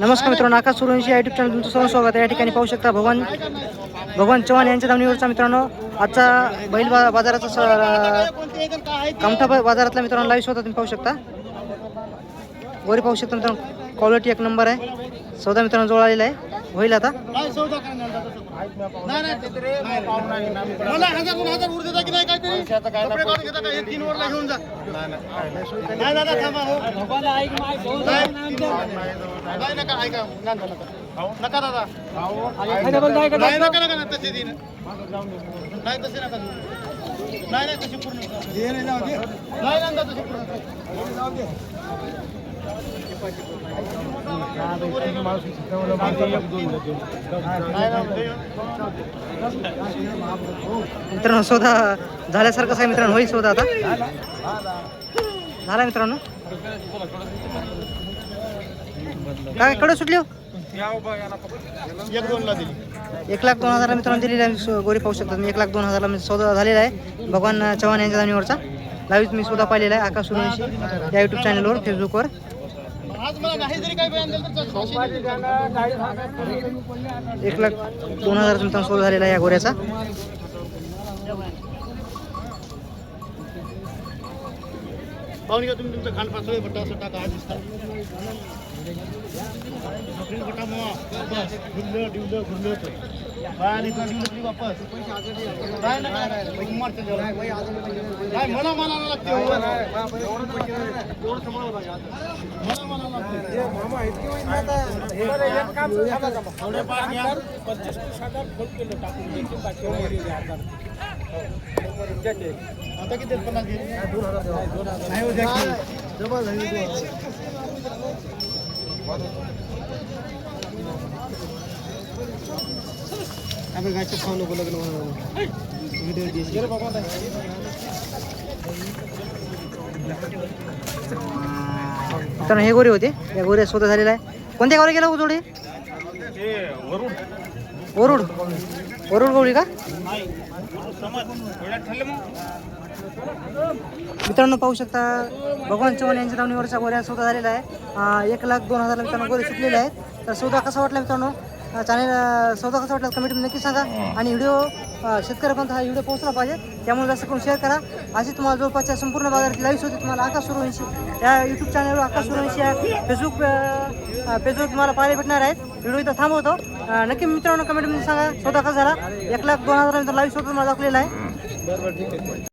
नमस्कार मित्रांनो, आकाश Suryavanshi YouTube channel तुमचं सर्व स्वागत आहे। या ठिकाणी पाहू शकता भगवान चव्हाण यांच्या दावणीवरचा मित्रांनो आजचा बैल बाजाराचा कामठा बाजारातला मित्रांनो लाईव्ह शोधा तुम्ही पाहू शकता। गोरी पाहू शकता मित्रांनो, क्वालिटी एक नंबर आहे। सौदा मित्रांनो जवळ आलेला आहे, होईल आता। मित्रांनो सौदा झाल्यासारखं आहे मित्रांनो, होईल सौदा आता झाला मित्रांनो। काय कडे सुटली हो? 1,02,000 मित्रांनो दिलेला आहे। गोरी पाहू शकता तुम्ही, 1,02,000 सौदा झालेला आहे भगवान चव्हाण यांच्या दावणीवरचा। लाईव्ह मी सुद्धा पाहिलेला आहे आकाश सूर्यवंशी या यूट्यूब चॅनलवर, फेसबुकवर। 1,02,000 मित्रांनो सौदा झालेला आहे या गोऱ्याचा। पाहून घ्या तुम्ही तुमचं खांड पाचोळे भट्टा असं टाका आज दिसता भट्टा बस ढुल्लं ढुल्लं घुरलं बाया नाही ढुल्लं वापस काय ना काय मारते काय मला मला लागते मला लागते मामा इतकी होईल ना आता एक काम थोडे पार घ्या 25,000 फुट किलो टाकून देतो बाकी आता किती 50 नाही हो जाकी डबल झाली आपण गायचं खाऊ नको लग्न व्हिडिओ दिस बाबा तर हे गोरे होते, या गोऱ्या स्वतः झालेला आहे। कोणत्या गोरे गेला जोडी? वरुड वरुड गोळी का मित्रांनो? पाहू शकता भगवान चव्हाण यांच्या दावणीवरच्या गोऱ्या सौदा झालेला आहे। 1,02,000 मित्रांनो गोरे सुटलेले आहेत। तर सौदा कसा वाटला मित्रांनो? चॅनल सौदा कसा वाटला कमेंटमध्ये नक्की सांगा। आणि व्हिडिओ शेतकऱ्यापर्यंत हा व्हिडिओ पोहोचला पाहिजे, त्यामुळे जास्त करून शेअर करा। अशी तुम्हाला जवळपासच्या संपूर्ण बाजाराची लाईव्ह होती तुम्हाला आकाश सूर्यवंशी या यूट्यूब चॅनलवर, आकाश सूर्यवंशी या फेसबुक तुम्हाला पाहायला भेटणार आहेत। व्हिडिओ इथं थांबवतो। नक्की मित्रांनो कमेंटमध्ये सांगा सौदा कसा झाला। 1,02,000 लाईव्ह शो तुम्हाला दाखवलेला आहे।